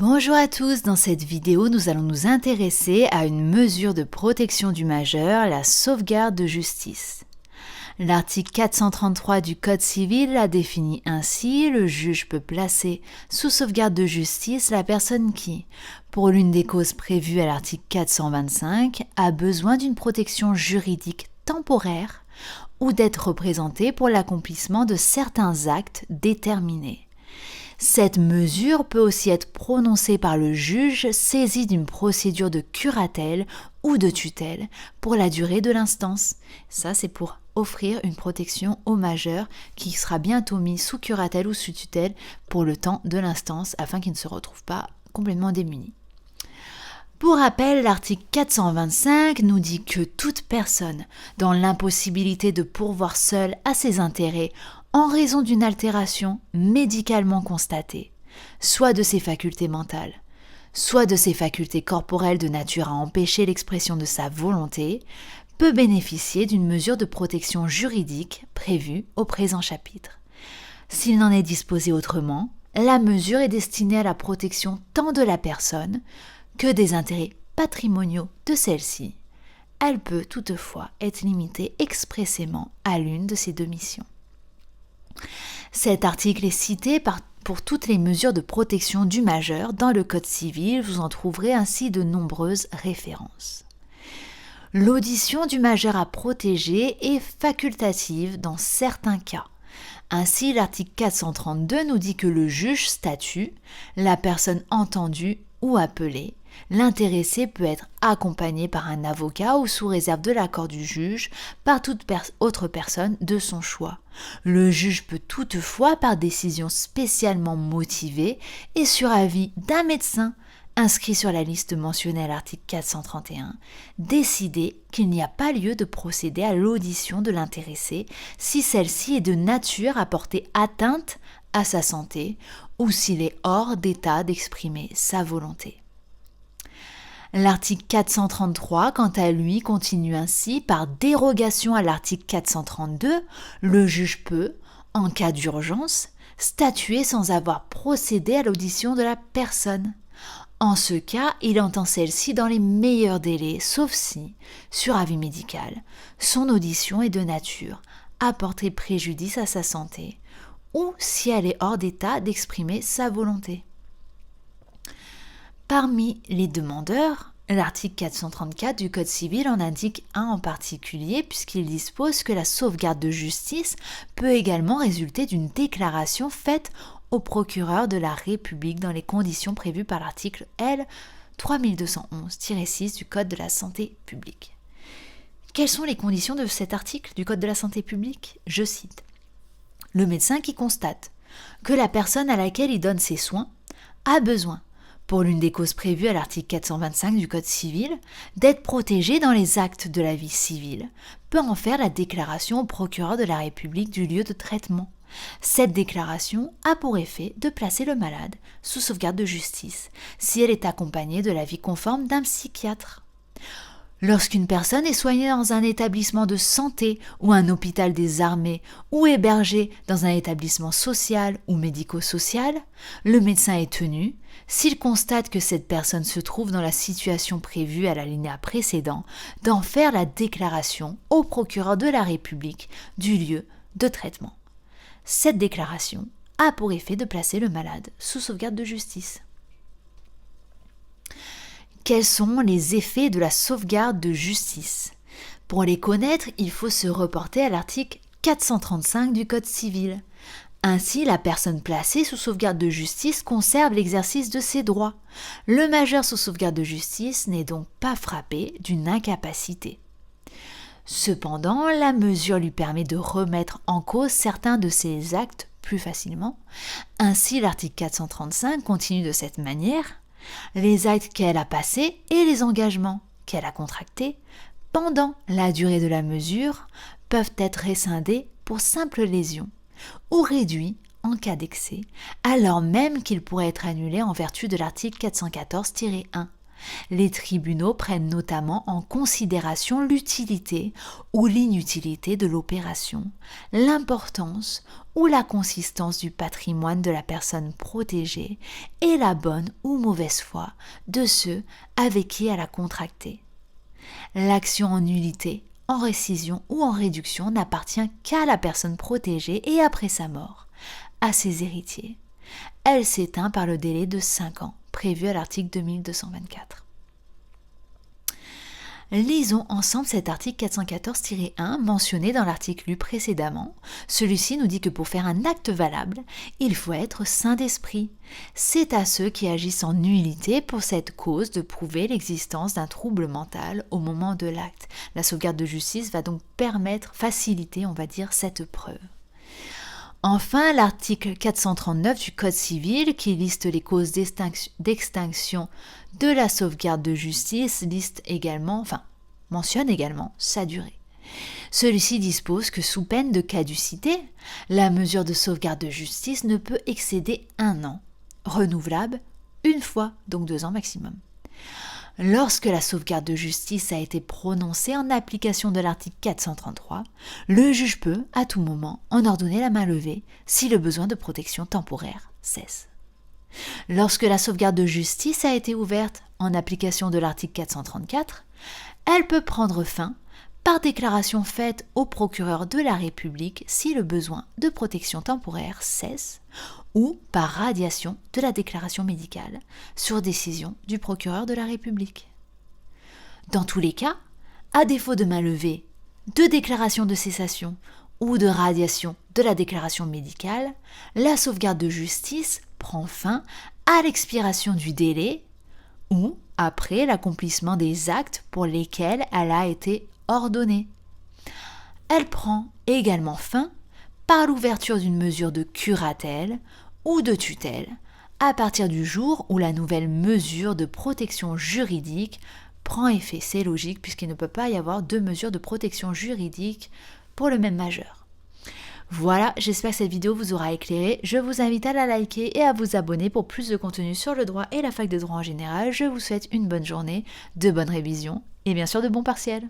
Bonjour à tous, dans cette vidéo nous allons nous intéresser à une mesure de protection du majeur, la sauvegarde de justice. L'article 433 du Code civil la définit ainsi: le juge peut placer sous sauvegarde de justice la personne qui, pour l'une des causes prévues à l'article 425, a besoin d'une protection juridique temporaire ou d'être représentée pour l'accomplissement de certains actes déterminés. Cette mesure peut aussi être prononcée par le juge saisi d'une procédure de curatelle ou de tutelle pour la durée de l'instance. Ça, c'est pour offrir une protection au majeur qui sera bientôt mis sous curatelle ou sous tutelle pour le temps de l'instance afin qu'il ne se retrouve pas complètement démuni. Pour rappel, l'article 425 nous dit que toute personne dans l'impossibilité de pourvoir seule à ses intérêts en raison d'une altération médicalement constatée, soit de ses facultés mentales, soit de ses facultés corporelles de nature à empêcher l'expression de sa volonté, peut bénéficier d'une mesure de protection juridique prévue au présent chapitre. S'il n'en est disposé autrement, la mesure est destinée à la protection tant de la personne que des intérêts patrimoniaux de celle-ci. Elle peut toutefois être limitée expressément à l'une de ces deux missions. Cet article est cité pour toutes les mesures de protection du majeur dans le Code civil. Vous en trouverez ainsi de nombreuses références. L'audition du majeur à protéger est facultative dans certains cas. Ainsi, l'article 432 nous dit que le juge statue, la personne entendue ou appelée, l'intéressé peut être accompagné par un avocat ou sous réserve de l'accord du juge par toute autre personne de son choix. Le juge peut toutefois, par décision spécialement motivée et sur avis d'un médecin inscrit sur la liste mentionnée à l'article 431, décider qu'il n'y a pas lieu de procéder à l'audition de l'intéressé si celle-ci est de nature à porter atteinte à sa santé ou s'il est hors d'état d'exprimer sa volonté. L'article 433, quant à lui, continue ainsi: par dérogation à l'article 432, le juge peut, en cas d'urgence, statuer sans avoir procédé à l'audition de la personne. En ce cas, il entend celle-ci dans les meilleurs délais, sauf si, sur avis médical, son audition est de nature à porter préjudice à sa santé ou si elle est hors d'état d'exprimer sa volonté. Parmi les demandeurs, l'article 434 du Code civil en indique un en particulier puisqu'il dispose que la sauvegarde de justice peut également résulter d'une déclaration faite au procureur de la République dans les conditions prévues par l'article L. 3211-6 du Code de la santé publique. Quelles sont les conditions de cet article du Code de la santé publique ? Je cite: le médecin qui constate que la personne à laquelle il donne ses soins a besoin, pour l'une des causes prévues à l'article 425 du Code civil, d'être protégé dans les actes de la vie civile, peut en faire la déclaration au procureur de la République du lieu de traitement. Cette déclaration a pour effet de placer le malade sous sauvegarde de justice si elle est accompagnée de l'avis conforme d'un psychiatre. Lorsqu'une personne est soignée dans un établissement de santé ou un hôpital des armées ou hébergée dans un établissement social ou médico-social, le médecin est tenu, s'il constate que cette personne se trouve dans la situation prévue à l'alinéa précédent, d'en faire la déclaration au procureur de la République du lieu de traitement. Cette déclaration a pour effet de placer le malade sous sauvegarde de justice. Quels sont les effets de la sauvegarde de justice ? Pour les connaître, il faut se reporter à l'article 435 du Code civil. Ainsi, la personne placée sous sauvegarde de justice conserve l'exercice de ses droits. Le majeur sous sauvegarde de justice n'est donc pas frappé d'une incapacité. Cependant, la mesure lui permet de remettre en cause certains de ses actes plus facilement. Ainsi, l'article 435 continue de cette manière: les actes qu'elle a passés et les engagements qu'elle a contractés pendant la durée de la mesure peuvent être rescindés pour simple lésion ou réduits en cas d'excès, alors même qu'ils pourraient être annulés en vertu de l'article 414-1. Les tribunaux prennent notamment en considération l'utilité ou l'inutilité de l'opération, l'importance ou la consistance du patrimoine de la personne protégée et la bonne ou mauvaise foi de ceux avec qui elle a contracté. L'action en nullité, en récision ou en réduction n'appartient qu'à la personne protégée et après sa mort, à ses héritiers. Elle s'éteint par le délai de 5 ans, prévu à l'article 2224. Lisons ensemble cet article 414-1 mentionné dans l'article lu précédemment. Celui-ci nous dit que pour faire un acte valable, il faut être saint d'esprit. C'est à ceux qui agissent en nullité pour cette cause de prouver l'existence d'un trouble mental au moment de l'acte. La sauvegarde de justice va donc faciliter, cette preuve. Enfin, l'article 439 du Code civil, qui liste les causes d'extinction de la sauvegarde de justice, mentionne également sa durée. Celui-ci dispose que sous peine de caducité, la mesure de sauvegarde de justice ne peut excéder 1 an, renouvelable une fois, donc 2 ans maximum. Lorsque la sauvegarde de justice a été prononcée en application de l'article 433, le juge peut, à tout moment, en ordonner la main levée si le besoin de protection temporaire cesse. Lorsque la sauvegarde de justice a été ouverte en application de l'article 434, elle peut prendre fin par déclaration faite au procureur de la République si le besoin de protection temporaire cesse ou par radiation de la déclaration médicale sur décision du procureur de la République. Dans tous les cas, à défaut de main levée, de déclaration de cessation ou de radiation de la déclaration médicale, la sauvegarde de justice prend fin à l'expiration du délai ou après l'accomplissement des actes pour lesquels elle a été ordonnée. Elle prend également fin par l'ouverture d'une mesure de curatelle ou de tutelle à partir du jour où la nouvelle mesure de protection juridique prend effet. C'est logique puisqu'il ne peut pas y avoir 2 mesures de protection juridique pour le même majeur. Voilà, j'espère que cette vidéo vous aura éclairé. Je vous invite à la liker et à vous abonner pour plus de contenu sur le droit et la fac de droit en général. Je vous souhaite une bonne journée, de bonnes révisions et bien sûr de bons partiels.